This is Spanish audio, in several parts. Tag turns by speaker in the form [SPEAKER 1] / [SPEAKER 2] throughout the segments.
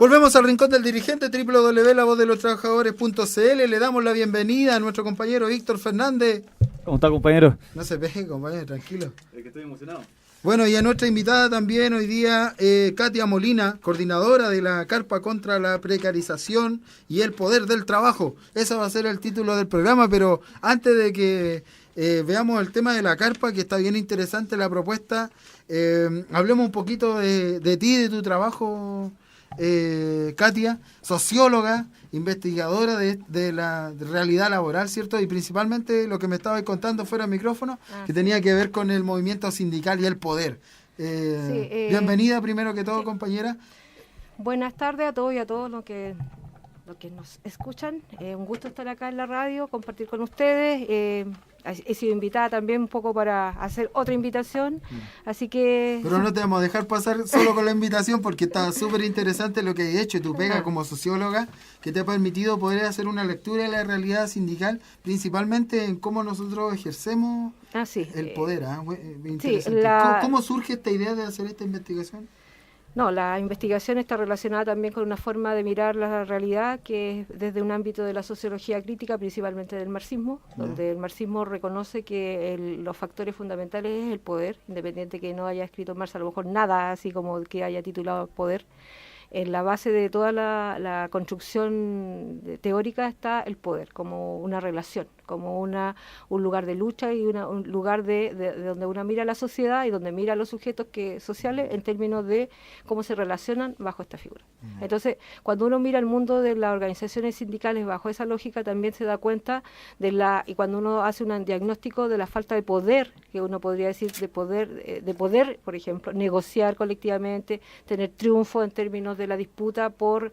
[SPEAKER 1] Volvemos al Rincón del Dirigente, www.lavozdelostrabajadores.cl. Le damos la bienvenida a nuestro compañero Víctor Fernández.
[SPEAKER 2] ¿Cómo está, compañero?
[SPEAKER 1] No se pegue, compañero, tranquilo.
[SPEAKER 2] Es que estoy emocionado.
[SPEAKER 1] Bueno, y a nuestra invitada también hoy día, Katia Molina, coordinadora de la Carpa contra la Precarización y el Poder del Trabajo. Ese va a ser el título del programa, pero antes de que veamos el tema de la Carpa, que está bien interesante la propuesta, hablemos un poquito de ti, de tu trabajo, Katia, socióloga, investigadora de la realidad laboral, ¿cierto? Y principalmente lo que me estabas contando fuera del micrófono, que tenía que ver con el movimiento sindical y el poder. Bienvenida primero que todo, compañera.
[SPEAKER 3] Buenas tardes a todos y a todos los que nos escuchan. Un gusto estar acá en la radio, compartir con ustedes. He sido invitada también un poco para hacer otra invitación, así que...
[SPEAKER 1] Pero no te vamos a dejar pasar solo con la invitación porque está súper interesante lo que has hecho y tu pega como socióloga, que te ha permitido poder hacer una lectura de la realidad sindical, principalmente en cómo nosotros ejercemos el poder. Interesante. ¿Cómo surge esta idea de hacer esta investigación?
[SPEAKER 3] No, la investigación está relacionada también con una forma de mirar la realidad que es desde un ámbito de la sociología crítica, principalmente del marxismo, donde el marxismo reconoce que los factores fundamentales es el poder, independiente que no haya escrito Marx a lo mejor nada así como que haya titulado poder. En la base de toda la construcción teórica está el poder, como una relación, como un lugar de lucha y un lugar de donde uno mira la sociedad y donde mira a los sujetos sociales en términos de cómo se relacionan bajo esta figura. Entonces, cuando uno mira el mundo de las organizaciones sindicales bajo esa lógica, también se da cuenta y cuando uno hace un diagnóstico de la falta de poder, que uno podría decir de poder, por ejemplo, negociar colectivamente, tener triunfo en términos de la disputa por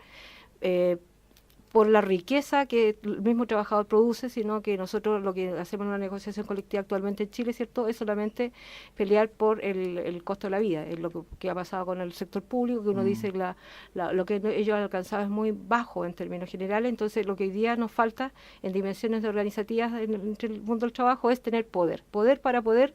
[SPEAKER 3] la riqueza que el mismo trabajador produce, sino que nosotros lo que hacemos en una negociación colectiva actualmente en Chile, ¿cierto?, es solamente pelear por el costo de la vida. Es lo que ha pasado con el sector público, que uno dice lo que ellos han alcanzado es muy bajo en términos generales. Entonces lo que hoy día nos falta en dimensiones organizativas entre el mundo del trabajo es tener poder para poder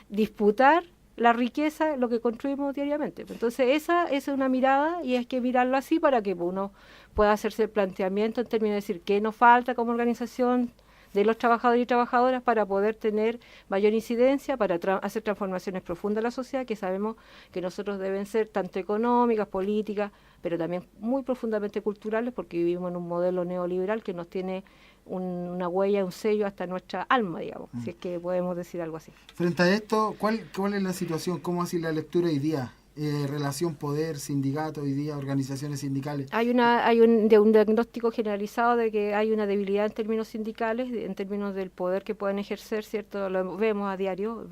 [SPEAKER 3] disputar la riqueza, lo que construimos diariamente. Entonces esa es una mirada y hay que mirarlo así para que uno pueda hacerse el planteamiento en términos de decir qué nos falta como organización de los trabajadores y trabajadoras para poder tener mayor incidencia, para hacer transformaciones profundas en la sociedad, que sabemos que nosotros deben ser tanto económicas, políticas, pero también muy profundamente culturales, porque vivimos en un modelo neoliberal que nos tiene una huella, un sello hasta nuestra alma, digamos, si es que podemos decir algo así.
[SPEAKER 1] Frente a esto, ¿cuál es la situación? ¿Cómo hace la lectura hoy día? Relación poder, sindicato hoy día, organizaciones sindicales.
[SPEAKER 3] Hay un diagnóstico generalizado de que hay una debilidad en términos sindicales, en términos del poder que pueden ejercer, ¿cierto? Lo vemos a diario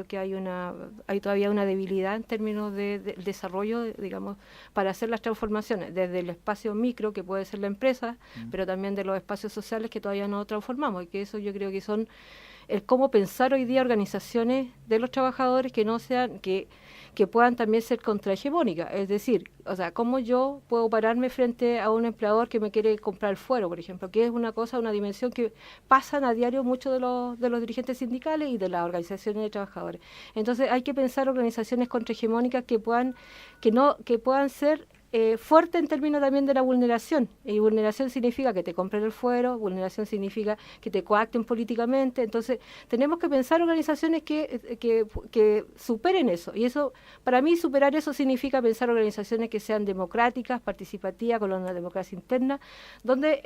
[SPEAKER 3] que hay todavía una debilidad en términos de desarrollo, digamos, para hacer las transformaciones, desde el espacio micro, que puede ser la empresa, pero también de los espacios sociales que todavía no transformamos, y que eso yo creo que son el cómo pensar hoy día organizaciones de los trabajadores que no sean, que puedan también ser contrahegemónicas, es decir, o sea, cómo yo puedo pararme frente a un empleador que me quiere comprar el fuero, por ejemplo, que es una dimensión que pasan a diario muchos de los dirigentes sindicales y de las organizaciones de trabajadores. Entonces hay que pensar organizaciones contrahegemónicas que puedan ser fuerte en términos también de la vulneración, y vulneración significa que te compren el fuero, vulneración significa que te coacten políticamente. Entonces tenemos que pensar organizaciones que superen eso, y eso, para mí, superar eso significa pensar organizaciones que sean democráticas, participativas, con una democracia interna, donde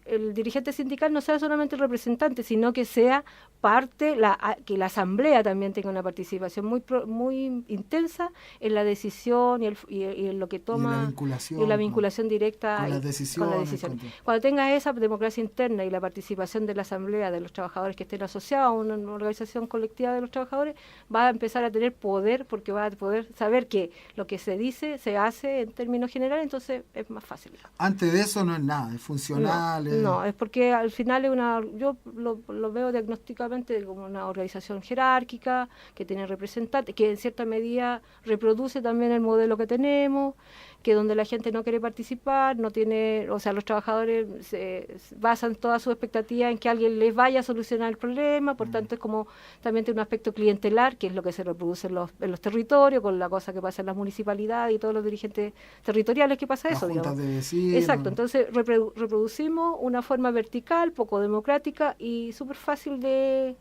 [SPEAKER 3] el dirigente sindical no sea solamente el representante, sino que sea parte, que la asamblea también tenga una participación muy intensa en la decisión y en lo que toma, y la vinculación directa con las decisiones. Cuando tenga esa democracia interna y la participación de la asamblea, de los trabajadores que estén asociados a una organización colectiva de los trabajadores, va a empezar a tener poder, porque va a poder saber que lo que se dice se hace en términos generales, entonces es más fácil.
[SPEAKER 1] Antes de eso no es nada, es funcional.
[SPEAKER 3] No, es porque al final yo lo veo diagnósticamente como una organización jerárquica, que tiene representantes, que en cierta medida reproduce también el modelo que tenemos, que donde la gente no quiere participar, no tiene, o sea, los trabajadores se basan toda su expectativa en que alguien les vaya a solucionar el problema, por tanto es como también tiene un aspecto clientelar, que es lo que se reproduce en los territorios, con la cosa que pasa en las municipalidades y todos los dirigentes territoriales que pasa eso, digamos. Exacto, entonces reproducimos una forma vertical, poco democrática y súper fácil de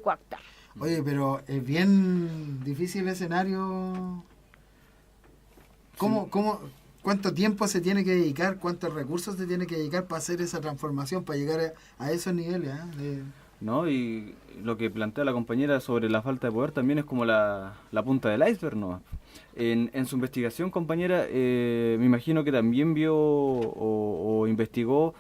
[SPEAKER 3] coartar.
[SPEAKER 1] Oye, pero es bien difícil el escenario. ¿Cuánto tiempo se tiene que dedicar, cuántos recursos se tiene que dedicar para hacer esa transformación, para llegar a esos niveles?
[SPEAKER 2] ¿No? Y lo que plantea la compañera sobre la falta de poder también es como la punta del iceberg, ¿no? En su investigación, compañera, me imagino que también vio o investigó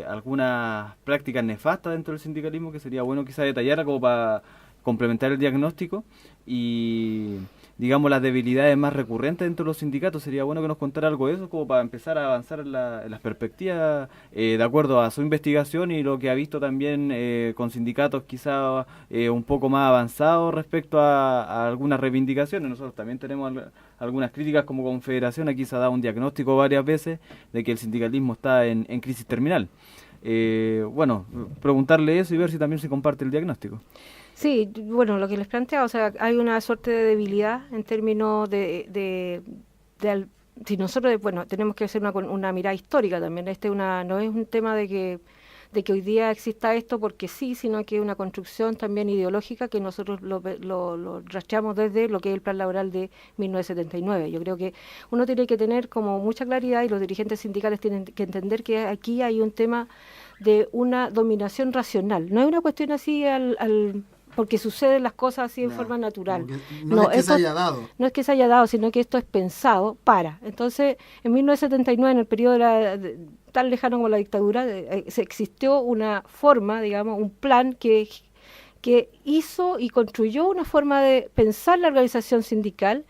[SPEAKER 2] algunas prácticas nefastas dentro del sindicalismo que sería bueno quizá detallar como para complementar el diagnóstico y digamos las debilidades más recurrentes dentro de los sindicatos. Sería bueno que nos contara algo de eso como para empezar a avanzar en las perspectivas de acuerdo a su investigación y lo que ha visto también con sindicatos quizá un poco más avanzados respecto a algunas reivindicaciones. Nosotros también tenemos algunas críticas como confederación. Aquí se ha dado un diagnóstico varias veces de que el sindicalismo está en crisis terminal. Bueno, preguntarle eso y ver si también se comparte el diagnóstico.
[SPEAKER 3] Sí, bueno, lo que les planteaba, o sea, hay una suerte de debilidad en términos si nosotros, bueno, tenemos que hacer una mirada histórica también. No es un tema de que hoy día exista esto porque sí, sino que es una construcción también ideológica que nosotros lo rastreamos desde lo que es el plan laboral de 1979. Yo creo que uno tiene que tener como mucha claridad y los dirigentes sindicales tienen que entender que aquí hay un tema de una dominación racional. No es una cuestión así porque suceden las cosas así en forma natural.
[SPEAKER 1] No es que se haya dado.
[SPEAKER 3] No es que se haya dado, sino que esto es pensado para. Entonces, en 1979, en el periodo tan lejano como la dictadura, se existió una forma, digamos, un plan que hizo y construyó una forma de pensar la organización sindical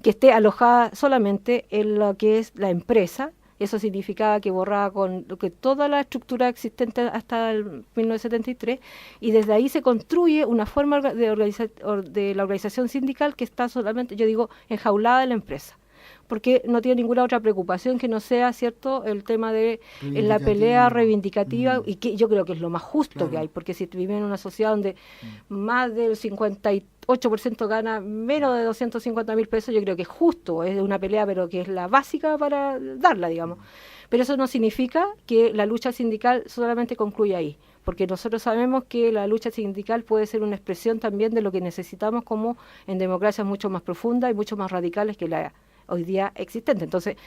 [SPEAKER 3] que esté alojada solamente en lo que es la empresa. Eso significaba que borraba con lo que toda la estructura existente hasta el 1973 y desde ahí se construye una forma de la organización sindical que está solamente, yo digo, enjaulada en la empresa, porque no tiene ninguna otra preocupación que no sea, ¿cierto?, el tema de la pelea reivindicativa y que yo creo que es lo más justo que hay, porque si vivimos en una sociedad donde más del 58% gana menos de 250.000 pesos, yo creo que es justo, es una pelea, pero que es la básica para darla, digamos. Pero eso no significa que la lucha sindical solamente concluya ahí, porque nosotros sabemos que la lucha sindical puede ser una expresión también de lo que necesitamos como en democracias mucho más profundas y mucho más radicales que la hoy día existente. Entonces,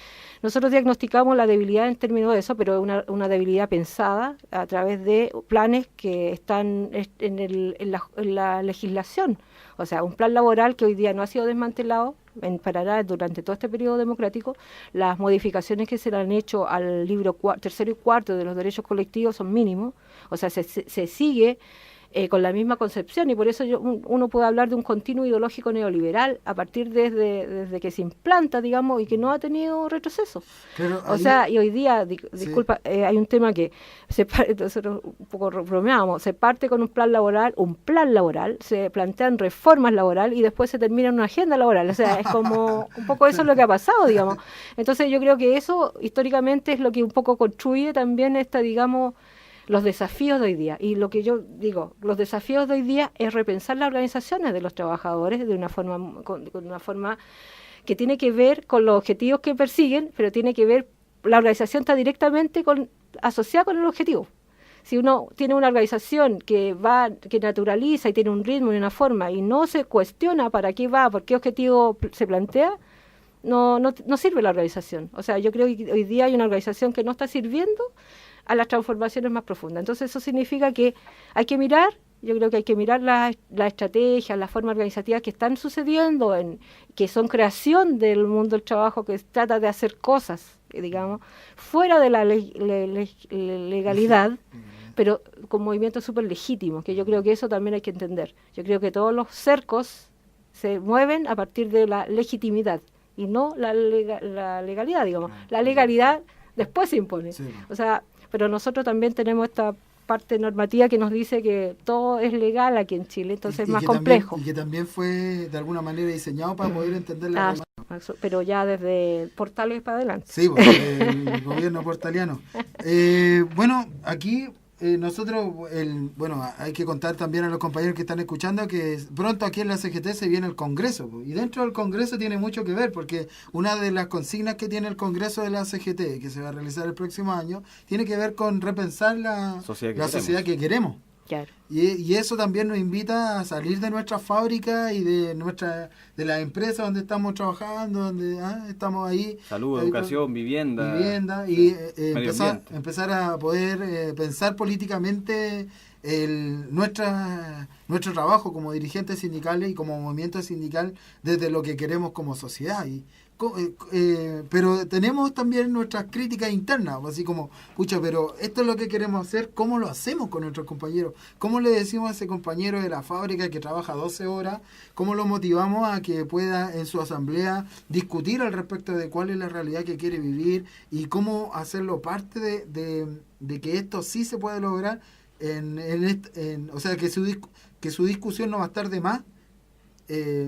[SPEAKER 3] nosotros diagnosticamos la debilidad en términos de eso, pero una debilidad pensada a través de planes que están en la legislación. O sea, un plan laboral que hoy día no ha sido desmantelado en Paraná durante todo este periodo democrático. Las modificaciones que se le han hecho al libro tercero y cuarto de los derechos colectivos son mínimos. O sea, se sigue con la misma concepción y por eso uno puede hablar de un continuo ideológico neoliberal a partir desde que se implanta, digamos, y que no ha tenido retroceso. Pero o sea, y hoy día, disculpa, hay un tema que nosotros un poco bromeábamos, se parte con un plan laboral, se plantean reformas laborales y después se termina en una agenda laboral. O sea, es como un poco eso es lo que ha pasado, digamos. Entonces yo creo que eso históricamente es lo que un poco construye también digamos, los desafíos de hoy día. Y lo que yo digo, los desafíos de hoy día es repensar las organizaciones de los trabajadores de una forma con una forma que tiene que ver con los objetivos que persiguen, pero tiene que ver, la organización está directamente asociada con el objetivo. Si uno tiene una organización que naturaliza y tiene un ritmo y una forma y no se cuestiona para qué va, por qué objetivo se plantea, no sirve la organización. O sea, yo creo que hoy día hay una organización que no está sirviendo a las transformaciones más profundas. Entonces eso significa que hay que mirar, yo creo que hay que mirar las estrategias, las formas organizativas que están sucediendo, que son creación del mundo del trabajo, que trata de hacer cosas, digamos, fuera de la legalidad, pero con movimientos súper legítimos, que yo creo que eso también hay que entender. Yo creo que todos los cercos se mueven a partir de la legitimidad y no la legalidad, digamos. La legalidad después se impone. Sí. O sea, pero nosotros también tenemos esta parte normativa que nos dice que todo es legal aquí en Chile, entonces es más complejo.
[SPEAKER 1] Y que también fue de alguna manera diseñado para poder entender la
[SPEAKER 3] pero ya desde Portales para adelante.
[SPEAKER 1] Sí, pues, el gobierno portaliano. Bueno, aquí nosotros, hay que contar también a los compañeros que están escuchando que pronto aquí en la CGT se viene el Congreso, y dentro del Congreso tiene mucho que ver, porque una de las consignas que tiene el Congreso de la CGT, que se va a realizar el próximo año, tiene que ver con repensar la sociedad que queremos.
[SPEAKER 3] Claro.
[SPEAKER 1] Y eso también nos invita a salir de nuestras fábricas y de las empresas donde estamos trabajando, donde estamos ahí. Salud,
[SPEAKER 2] educación, vivienda
[SPEAKER 1] y empezar a poder pensar políticamente nuestro trabajo como dirigentes sindicales y como movimiento sindical desde lo que queremos como sociedad. Pero tenemos también nuestras críticas internas, así como, pero esto es lo que queremos hacer, ¿cómo lo hacemos con nuestros compañeros? ¿Cómo le decimos a ese compañero de la fábrica que trabaja 12 horas, cómo lo motivamos a que pueda en su asamblea discutir al respecto de cuál es la realidad que quiere vivir y cómo hacerlo parte de que esto sí se puede lograr, o sea, que su discusión no va a estar de más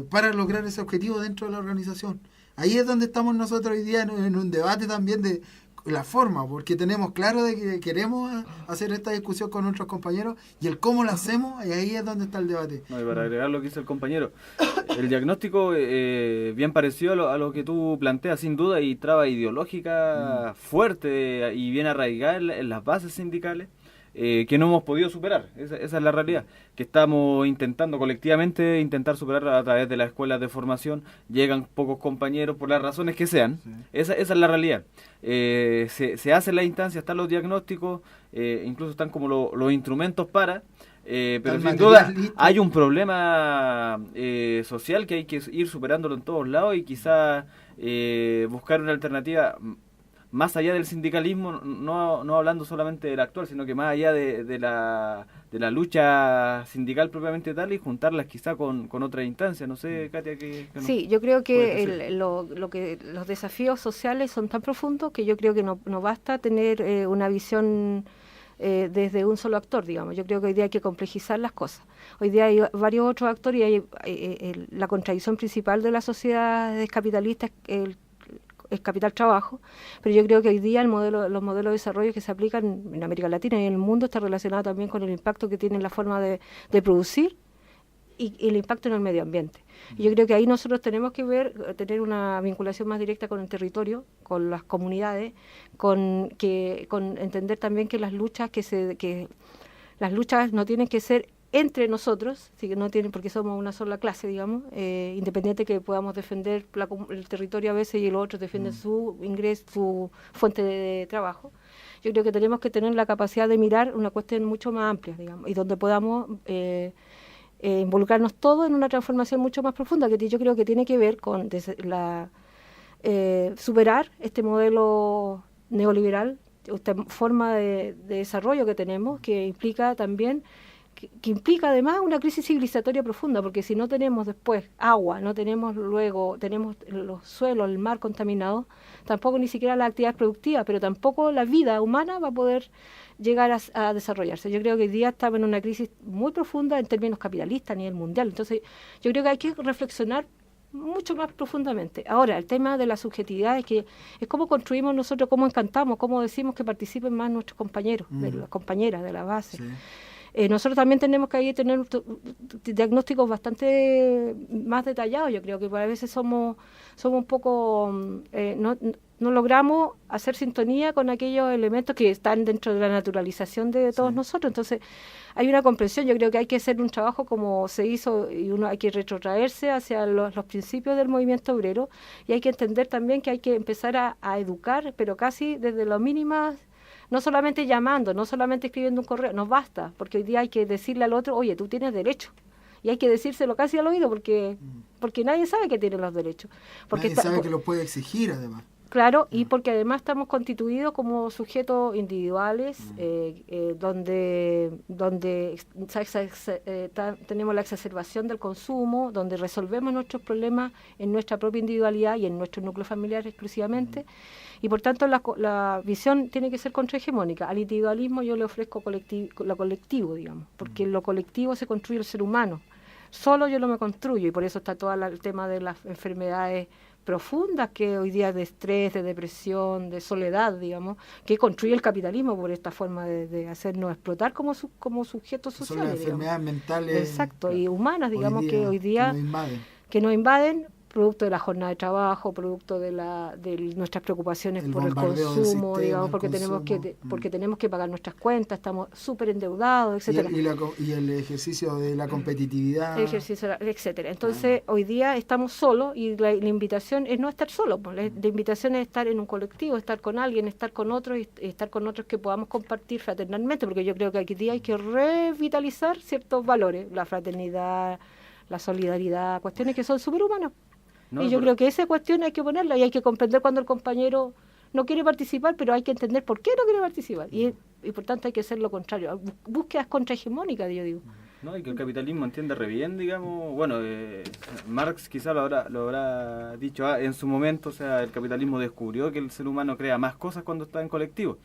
[SPEAKER 1] para lograr ese objetivo dentro de la organización? Ahí es donde estamos nosotros hoy día en un debate también de la forma, porque tenemos claro de que queremos hacer esta discusión con nuestros compañeros y el cómo lo hacemos, y ahí es donde está el debate.
[SPEAKER 2] No, y para agregar lo que dice el compañero, el diagnóstico bien parecido a lo que tú planteas, sin duda, y traba ideológica fuerte y bien arraigada en las bases sindicales. Que no hemos podido superar, esa es la realidad, que estamos intentando colectivamente superar a través de las escuelas de formación. Llegan pocos compañeros por las razones que sean, sí. Esa es la realidad. Se hacen las instancias, están los diagnósticos, incluso están como los instrumentos para, pero sin duda hay un problema social que hay que ir superándolo en todos lados, y quizás buscar una alternativa más allá del sindicalismo, no hablando solamente del actual, sino que más allá de la lucha sindical propiamente tal, y juntarlas quizá con otras instancias. No sé, Katia, ¿qué
[SPEAKER 3] sí, yo creo que los desafíos sociales son tan profundos que yo creo que no basta tener una visión desde un solo actor, digamos. Yo creo que hoy día hay que complejizar las cosas. Hoy día hay varios otros actores, y hay la contradicción principal de la sociedad capitalista es capital trabajo, pero yo creo que hoy día los modelos de desarrollo que se aplican en América Latina y en el mundo está relacionado también con el impacto que tiene la forma de producir y el impacto en el medio ambiente. Y yo creo que ahí nosotros tenemos que tener una vinculación más directa con el territorio, con las comunidades, con entender también que las luchas las luchas no tienen que ser entre nosotros, sí, que no tienen, porque somos una sola clase, digamos, independiente que podamos defender el territorio a veces y los otros defienden su ingreso, su fuente de trabajo. Yo creo que tenemos que tener la capacidad de mirar una cuestión mucho más amplia, digamos, y donde podamos involucrarnos todos en una transformación mucho más profunda, que yo creo que tiene que ver con superar este modelo neoliberal, esta forma de desarrollo que tenemos, que implica también que implica además una crisis civilizatoria profunda, porque si no tenemos después agua, tenemos los suelos, el mar contaminado, tampoco ni siquiera las actividades productivas, pero tampoco la vida humana va a poder llegar a desarrollarse. Yo creo que hoy día estamos en una crisis muy profunda en términos capitalistas a nivel mundial, entonces yo creo que hay que reflexionar mucho más profundamente. Ahora, el tema de la subjetividad es cómo construimos nosotros, cómo encantamos, cómo decimos que participen más nuestros compañeros, de las compañeras de la base. Sí. Nosotros también tenemos que ahí tener diagnósticos bastante más detallados. Yo creo que a veces somos un poco, no logramos hacer sintonía con aquellos elementos que están dentro de la naturalización de todos nosotros. Entonces hay una comprensión. Yo creo que hay que hacer un trabajo como se hizo, y hay que retrotraerse hacia los principios del movimiento obrero, y hay que entender también que hay que empezar a educar, pero casi desde lo mínimas. No solamente llamando, no solamente escribiendo un correo, no basta, porque hoy día hay que decirle al otro, oye, tú tienes derecho. Y hay que decírselo casi al oído, porque nadie sabe que tiene los derechos.
[SPEAKER 1] Nadie sabe que lo puede exigir, además.
[SPEAKER 3] Claro, y porque además estamos constituidos como sujetos individuales, donde tenemos la exacerbación del consumo, donde resolvemos nuestros problemas en nuestra propia individualidad y en nuestro núcleo familiar exclusivamente, y por tanto la visión tiene que ser contrahegemónica. Al individualismo yo le ofrezco lo colectivo, digamos, porque en lo colectivo se construye el ser humano. Solo yo lo me construyo, y por eso está todo el tema de las enfermedades profundas que hoy día de estrés, de depresión, de soledad, digamos, que construye el capitalismo por esta forma de hacernos explotar como sujetos
[SPEAKER 1] Son
[SPEAKER 3] sociales.
[SPEAKER 1] las enfermedades mentales.
[SPEAKER 3] Exacto, y humanas, digamos, que hoy
[SPEAKER 1] que
[SPEAKER 3] día
[SPEAKER 1] nos invaden.
[SPEAKER 3] Producto de la jornada de trabajo, producto de nuestras preocupaciones por el consumo,
[SPEAKER 1] sistema,
[SPEAKER 3] digamos, porque tenemos que pagar nuestras cuentas, estamos súper endeudados, etcétera.
[SPEAKER 1] Y el ejercicio de la competitividad.
[SPEAKER 3] Etcétera. Entonces, hoy día estamos solos y la invitación es no estar solos, pues, la invitación es estar en un colectivo, estar con alguien, estar con otros y estar con otros que podamos compartir fraternalmente, porque yo creo que aquí día hay que revitalizar ciertos valores, la fraternidad, la solidaridad, cuestiones que son superhumanas. No, y yo creo que esa cuestión hay que ponerla y hay que comprender cuando el compañero no quiere participar, pero hay que entender por qué no quiere participar. Y por tanto hay que hacer lo contrario, búsquedas contrahegemónicas, yo digo.
[SPEAKER 2] No, y que el capitalismo entiende re bien, digamos, bueno, Marx quizá lo habrá dicho en su momento, o sea, el capitalismo descubrió que el ser humano crea más cosas cuando está en colectivo.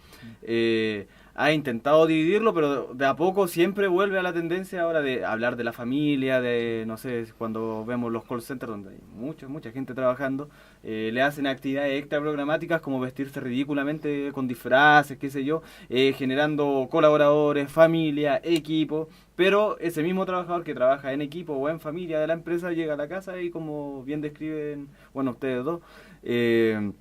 [SPEAKER 2] Ha intentado dividirlo, pero de a poco siempre vuelve a la tendencia ahora de hablar de la familia, de, no sé, cuando vemos los call centers donde hay mucha gente trabajando, le hacen actividades extra programáticas como vestirse ridículamente con disfraces, qué sé yo, generando colaboradores, familia, equipo, pero ese mismo trabajador que trabaja en equipo o en familia de la empresa llega a la casa y, como bien describen, bueno, ustedes dos, en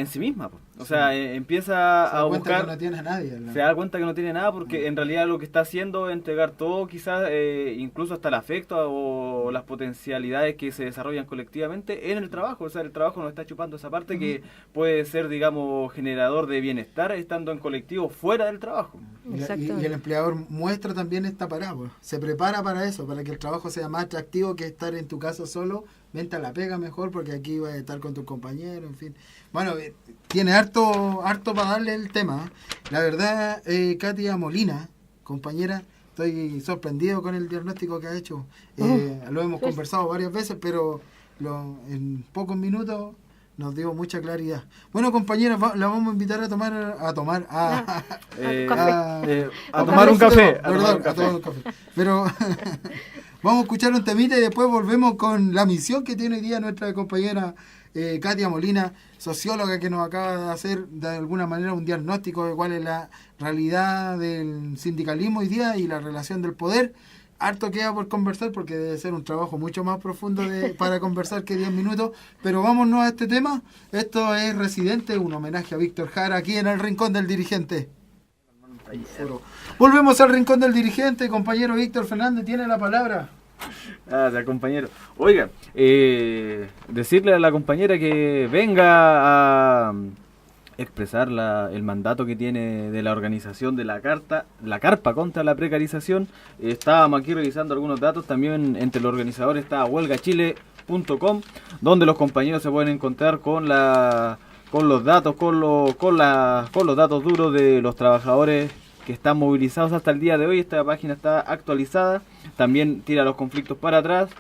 [SPEAKER 2] sí misma, o sea, empieza a buscar,
[SPEAKER 1] que no tiene a nadie, ¿no?
[SPEAKER 2] Se da cuenta que no tiene nada porque en realidad lo que está haciendo es entregar todo, quizás incluso hasta el afecto o las potencialidades que se desarrollan colectivamente en el trabajo. O sea, el trabajo nos está chupando esa parte que puede ser, digamos, generador de bienestar estando en colectivo fuera del trabajo.
[SPEAKER 1] Y el empleador muestra también esta parábola, se prepara para eso, para que el trabajo sea más atractivo que estar en tu casa solo. Vente a la pega mejor porque aquí vas a estar con tus compañeros, en fin. Bueno, tiene harto para darle el tema. La verdad, Katia Molina, compañera, estoy sorprendido con el diagnóstico que ha hecho. Lo hemos conversado varias veces, pero en pocos minutos nos dio mucha claridad. Bueno, compañera, la vamos a invitar a tomar un café. Pero vamos a escuchar un temita y después volvemos con la misión que tiene hoy día nuestra compañera Katia Molina, socióloga, que nos acaba de hacer de alguna manera un diagnóstico de cuál es la realidad del sindicalismo hoy día y la relación del poder. Harto queda por conversar porque debe ser un trabajo mucho más profundo para conversar que 10 minutos, pero vámonos a este tema. Esto es Residente, un homenaje a Víctor Jara aquí en el Rincón del Dirigente. Volvemos al Rincón del Dirigente, compañero Víctor Fernández, tiene la palabra.
[SPEAKER 2] Ya, compañero. Oiga, decirle a la compañera que venga a expresar el mandato que tiene de la organización de la Carpa contra la precarización. Estábamos aquí revisando algunos datos, también entre los organizadores está huelgachile.com, donde los compañeros se pueden encontrar con los datos, con los datos duros de los trabajadores que están movilizados hasta el día de hoy. Esta página está actualizada, también tira los conflictos para atrás,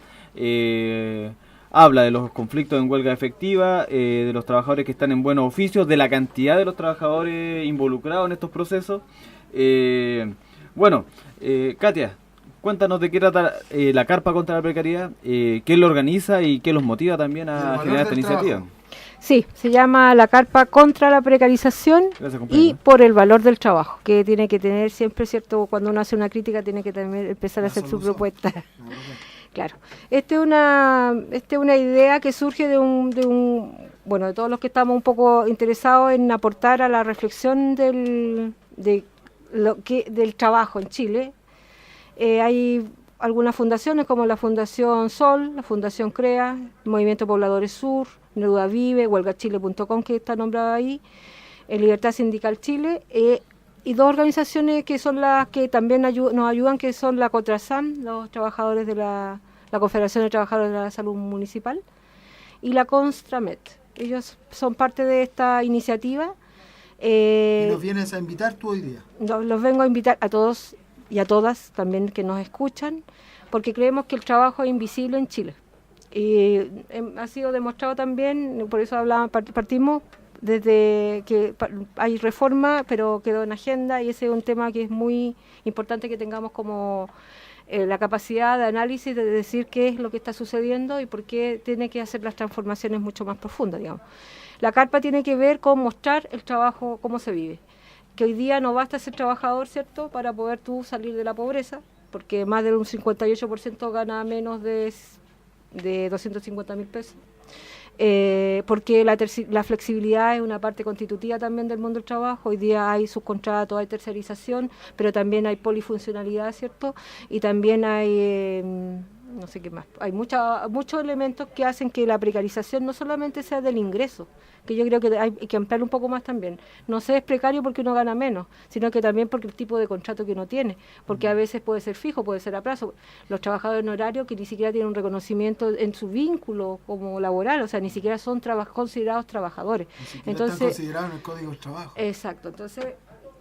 [SPEAKER 2] habla de los conflictos en huelga efectiva, de los trabajadores que están en buenos oficios, de la cantidad de los trabajadores involucrados en estos procesos. Katia, cuéntanos de qué trata la Carpa contra la Precariedad, quién lo organiza y qué los motiva también a generar esta iniciativa.
[SPEAKER 3] Sí, se llama la Carpa contra la precarización.
[SPEAKER 2] Gracias,
[SPEAKER 3] y por el valor del trabajo, que tiene que tener siempre, ¿cierto? Cuando uno hace una crítica tiene que también empezar a hacer su propuesta. Claro. Esta es una idea que surge de todos los que estamos un poco interesados en aportar a la reflexión del trabajo en Chile. Hay algunas fundaciones como la Fundación Sol, la Fundación CREA, Movimiento Pobladores Sur, Neruda Vive, huelgachile.com, que está nombrada ahí, Libertad Sindical Chile, y dos organizaciones que son las que también nos ayudan, que son la COTRASAM, los trabajadores de la Confederación de Trabajadores de la Salud Municipal, y la CONSTRAMET. Ellos son parte de esta iniciativa.
[SPEAKER 1] ¿Y nos vienes a invitar tú hoy día?
[SPEAKER 3] Los vengo a invitar a todos y a todas también que nos escuchan, porque creemos que el trabajo es invisible en Chile. Y ha sido demostrado también, por eso partimos desde que hay reforma, pero quedó en agenda, y ese es un tema que es muy importante que tengamos como la capacidad de análisis, de decir qué es lo que está sucediendo y por qué tiene que hacer las transformaciones mucho más profundas, digamos. La carpa tiene que ver con mostrar el trabajo, cómo se vive. Que hoy día no basta ser trabajador, ¿cierto?, para poder tú salir de la pobreza, porque más de un 58% gana menos de 250.000 pesos. Porque la flexibilidad es una parte constitutiva también del mundo del trabajo. Hoy día hay subcontrato, hay tercerización, pero también hay polifuncionalidad, ¿cierto? Y también hay, no sé qué más, hay muchos elementos que hacen que la precarización no solamente sea del ingreso, que yo creo que hay que ampliar un poco más también. No se es precario porque uno gana menos, sino que también porque el tipo de contrato que uno tiene, porque a veces puede ser fijo, puede ser a plazo. Los trabajadores en horario que ni siquiera tienen un reconocimiento en su vínculo como laboral, o sea, ni siquiera son considerados trabajadores.
[SPEAKER 1] Ni siquiera
[SPEAKER 3] entonces,
[SPEAKER 1] están considerados en el Código del Trabajo.
[SPEAKER 3] Exacto, entonces...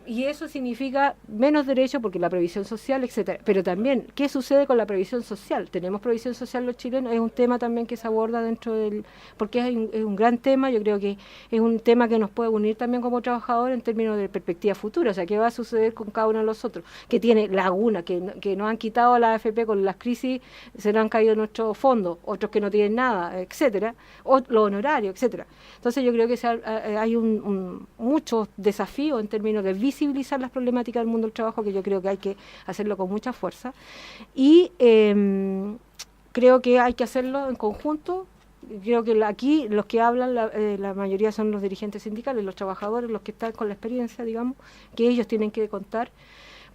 [SPEAKER 3] Y eso significa menos derechos porque la previsión social, etcétera. Pero también, ¿qué sucede con la previsión social? ¿Tenemos previsión social los chilenos? Es un tema también que se aborda dentro del... Porque es un gran tema, yo creo que es un tema que nos puede unir también como trabajadores en términos de perspectiva futura. O sea, ¿qué va a suceder con cada uno de los otros? Que tiene lagunas, que nos han quitado a la AFP con las crisis, se nos han caído nuestros fondos, otros que no tienen nada, etcétera, o los honorarios, etcétera. Entonces yo creo que hay muchos desafíos en términos de visibilizar las problemáticas del mundo del trabajo, que yo creo que hay que hacerlo con mucha fuerza, y creo que hay que hacerlo en conjunto. Creo que aquí los que hablan, la mayoría son los dirigentes sindicales, los trabajadores, los que están con la experiencia, digamos, que ellos tienen que contar,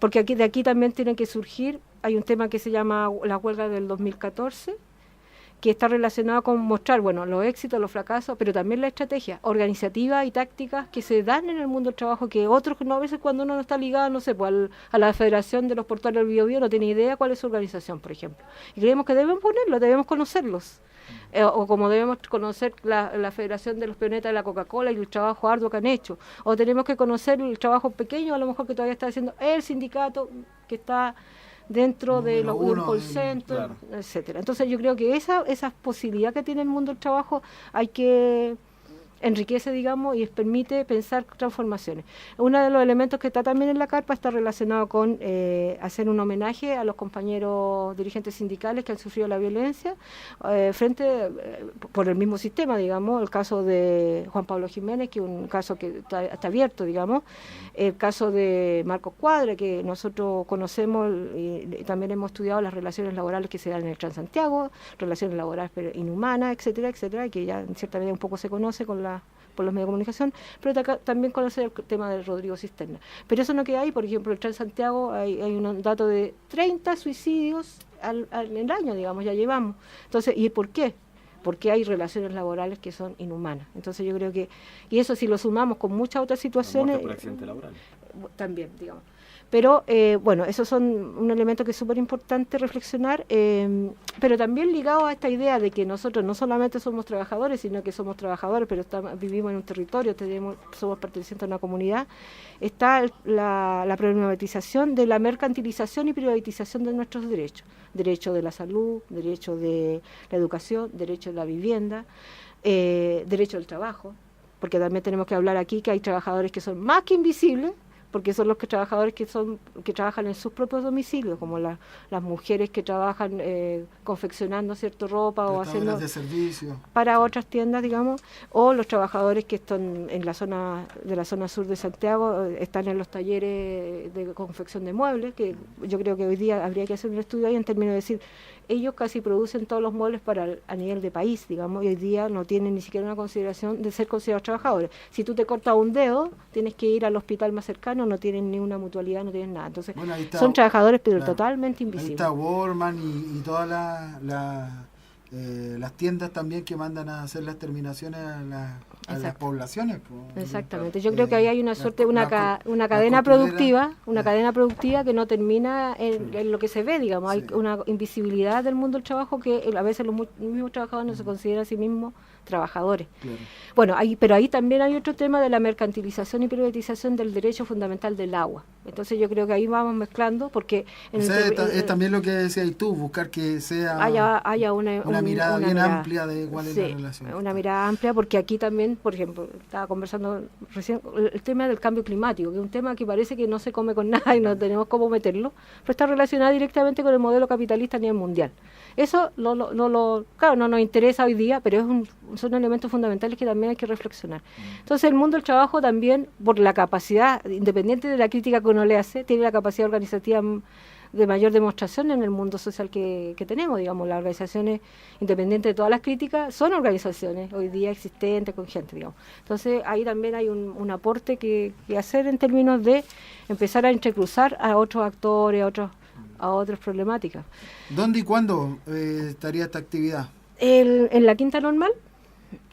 [SPEAKER 3] porque de aquí también tiene que surgir, hay un tema que se llama la huelga del 2014, que está relacionado con mostrar, bueno, los éxitos, los fracasos, pero también la estrategia organizativa y tácticas que se dan en el mundo del trabajo, que otros, no, a veces cuando uno no está ligado, no sé, pues a la Federación de los Portuarios del Biobío no tiene idea cuál es su organización, por ejemplo. Y creemos que deben ponerlo, debemos conocerlos. O como debemos conocer la Federación de los Peonetas de la Coca-Cola y el trabajo arduo que han hecho. O tenemos que conocer el trabajo pequeño, a lo mejor que todavía está haciendo el sindicato que está dentro de un call center, claro, etcétera. Entonces yo creo que esa posibilidad que tiene el mundo del trabajo hay que enriquece, digamos, y permite pensar transformaciones. Uno de los elementos que está también en la carpa está relacionado con hacer un homenaje a los compañeros dirigentes sindicales que han sufrido la violencia por el mismo sistema, digamos, el caso de Juan Pablo Jiménez, que es un caso que está abierto, digamos, el caso de Marcos Cuadra, que nosotros conocemos y también hemos estudiado las relaciones laborales que se dan en el Transantiago, relaciones laborales inhumanas, etcétera, etcétera, que ya en cierta medida un poco se conoce por los medios de comunicación, pero también conocer el tema de Rodrigo Cisterna. Pero eso no queda ahí, por ejemplo, en Transantiago hay un dato de 30 suicidios en el año, digamos, ya llevamos. Entonces, ¿y por qué? Porque hay relaciones laborales que son inhumanas. Entonces yo creo que, y eso si lo sumamos con muchas otras situaciones...
[SPEAKER 2] por accidente laboral.
[SPEAKER 3] También, digamos. Pero, bueno, esos son un elemento que es súper importante reflexionar, pero también ligado a esta idea de que nosotros no solamente somos trabajadores, sino que somos trabajadores, pero vivimos en un territorio, somos pertenecientes a una comunidad, está la problematización de la mercantilización y privatización de nuestros derechos. Derecho de la salud, derecho de la educación, derecho de la vivienda, derecho del trabajo, porque también tenemos que hablar aquí que hay trabajadores que son más que invisibles, porque son los trabajadores que trabajan en sus propios domicilios, como las mujeres que trabajan confeccionando cierta ropa o haciendo
[SPEAKER 1] de servicio
[SPEAKER 3] para otras tiendas, digamos, o los trabajadores que están en la zona sur de Santiago, están en los talleres de confección de muebles, que yo creo que hoy día habría que hacer un estudio ahí en términos de decir, ellos casi producen todos los muebles a nivel de país, digamos, y hoy día no tienen ni siquiera una consideración de ser considerados trabajadores. Si tú te cortas un dedo, tienes que ir al hospital más cercano, no tienen ni una mutualidad, no tienen nada. Entonces, bueno, son trabajadores, pero totalmente invisibles.
[SPEAKER 1] Ahí está Walmart y todas las tiendas también que mandan a hacer las terminaciones a las poblaciones.
[SPEAKER 3] Exactamente. Yo creo que ahí hay una suerte, una cadena productiva, cadena productiva que no termina en lo que se ve, digamos. Hay una invisibilidad del mundo del trabajo que a veces los mismos trabajadores no se consideran a sí mismos trabajadores.
[SPEAKER 1] Claro.
[SPEAKER 3] Bueno, pero ahí también hay otro tema de la mercantilización y privatización del derecho fundamental del agua. Entonces yo creo que ahí vamos mezclando, porque
[SPEAKER 1] es también lo que decías tú, buscar que sea
[SPEAKER 3] haya una
[SPEAKER 1] mirada bien
[SPEAKER 3] mirada
[SPEAKER 1] amplia de cuál es la relación.
[SPEAKER 3] Una mirada amplia, porque aquí también, por ejemplo, estaba conversando recién, el tema del cambio climático, que es un tema que parece que no se come con nada y no tenemos cómo meterlo, pero está relacionado directamente con el modelo capitalista a nivel mundial. Eso claro, no nos interesa hoy día, pero son elementos fundamentales que también hay que reflexionar. Entonces el mundo del trabajo también, por la capacidad, independiente de la crítica que uno le hace, tiene la capacidad organizativa de mayor demostración en el mundo social que tenemos, digamos. Las organizaciones, independientes de todas las críticas, son organizaciones hoy día existentes con gente, digamos. Entonces ahí también hay un aporte que hacer en términos de empezar a entrecruzar a otros actores, a otras problemáticas.
[SPEAKER 1] ¿Dónde y cuándo estaría esta actividad?
[SPEAKER 3] En la Quinta Normal,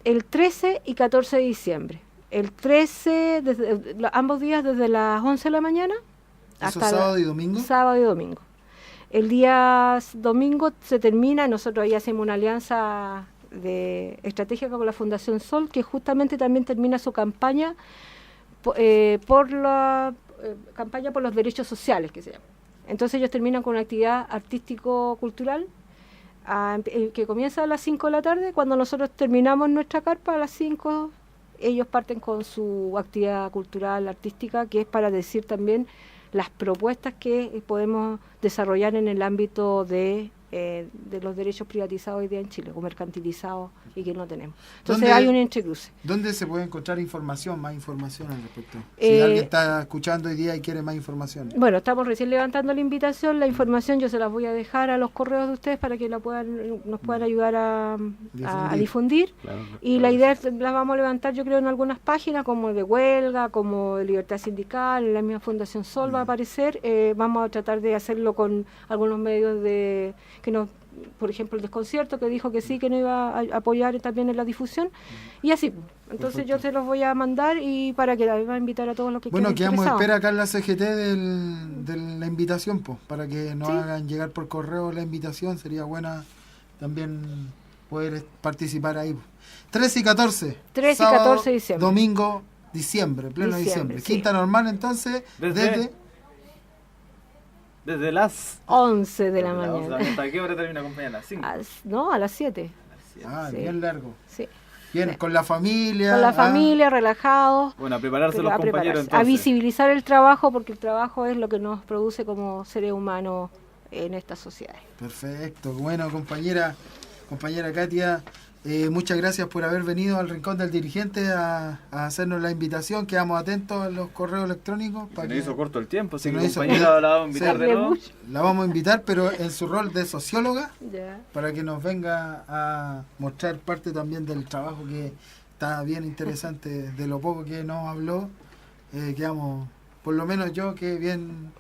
[SPEAKER 3] el 13 y 14 de diciembre. El 13, ambos días desde las 11 de la mañana.
[SPEAKER 1] ¿Eso sábado y domingo?
[SPEAKER 3] Sábado y domingo. El día domingo se termina, nosotros ahí hacemos una alianza estratégica con la Fundación Sol, que justamente también termina su campaña por la campaña por los derechos sociales, que se llama. Entonces ellos terminan con una actividad artístico-cultural que comienza a las 5 de la tarde. Cuando nosotros terminamos nuestra carpa a las 5, ellos parten con su actividad cultural, artística, que es para decir también las propuestas que podemos desarrollar en el ámbito de los derechos privatizados hoy día en Chile, o mercantilizados, y que no tenemos. Entonces hay un entrecruce.
[SPEAKER 1] ¿Dónde se puede encontrar más información al respecto? Si alguien está escuchando hoy día y quiere más información.
[SPEAKER 3] Bueno, estamos recién levantando la invitación. La información yo se las voy a dejar a los correos de ustedes para que nos puedan ayudar a difundir. Claro, y la idea la vamos a levantar, yo creo, en algunas páginas como de Huelga, como de Libertad Sindical, en la misma Fundación Sol va a aparecer. Vamos a tratar de hacerlo con algunos medios por ejemplo, el Desconcierto, que dijo que sí, que no iba a apoyar también en la difusión, y así. Entonces perfecto. Yo se los voy a mandar y para que va a invitar a todos los que quieran.
[SPEAKER 1] Bueno, quedamos espera acá en la CGT de la invitación, pues, para que nos hagan llegar por correo la invitación. Sería buena también poder participar ahí. 13 y 14.
[SPEAKER 3] 13
[SPEAKER 1] sábado,
[SPEAKER 3] y 14 de diciembre.
[SPEAKER 1] Domingo, pleno diciembre. Sí. Quinta Normal, entonces,
[SPEAKER 2] desde las
[SPEAKER 3] 11 de la mañana.
[SPEAKER 2] ¿Hasta qué hora termina, compañera? ¿A las 5?
[SPEAKER 3] No, a las 7.
[SPEAKER 1] Sí. Bien largo.
[SPEAKER 3] Sí.
[SPEAKER 1] Bien, sí. Con la familia.
[SPEAKER 3] Con la familia, relajados.
[SPEAKER 2] Bueno, a prepararse los compañeros entonces.
[SPEAKER 3] A visibilizar el trabajo, porque el trabajo es lo que nos produce como seres humanos en estas sociedades.
[SPEAKER 1] Perfecto. Bueno, compañera Katia, muchas gracias por haber venido al Rincón del Dirigente a hacernos la invitación. Quedamos atentos a los correos electrónicos.
[SPEAKER 2] Se nos hizo corto el tiempo, así que compañera la vamos a invitar de nuevo.
[SPEAKER 1] La vamos a invitar, pero en su rol de socióloga, para que nos venga a mostrar parte también del trabajo que está bien interesante. De lo poco que nos habló, quedamos, por lo menos yo, que bien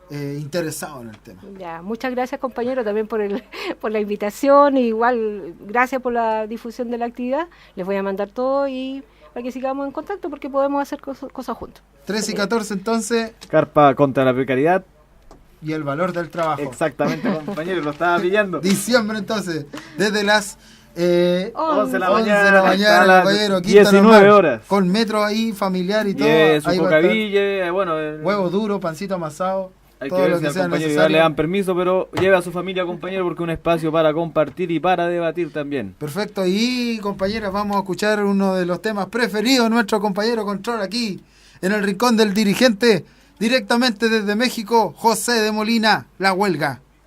[SPEAKER 1] interesado en el tema.
[SPEAKER 3] Ya, muchas gracias, compañero, también por la invitación, y igual gracias por la difusión de la actividad. Les voy a mandar todo y para que sigamos en contacto, porque podemos hacer cosas juntos.
[SPEAKER 1] 13 y 14 entonces.
[SPEAKER 2] Carpa contra la precariedad
[SPEAKER 1] y el valor del trabajo.
[SPEAKER 2] Exactamente, compañero, lo estaba pillando.
[SPEAKER 1] Diciembre entonces, desde las
[SPEAKER 2] 11 de la
[SPEAKER 1] mañana, compañero,
[SPEAKER 2] 19 horas.
[SPEAKER 1] Con metro ahí, familiar y todo.
[SPEAKER 2] Su cocaville,
[SPEAKER 1] huevo duro, pancito amasado.
[SPEAKER 2] Hay todo que ver si al compañero le dan permiso, pero lleve a su familia, compañero, porque es un espacio para compartir y para debatir también.
[SPEAKER 1] Perfecto, y compañeras, vamos a escuchar uno de los temas preferidos de nuestro compañero Control aquí, en el Rincón del Dirigente, directamente desde México, José de Molina, La Huelga.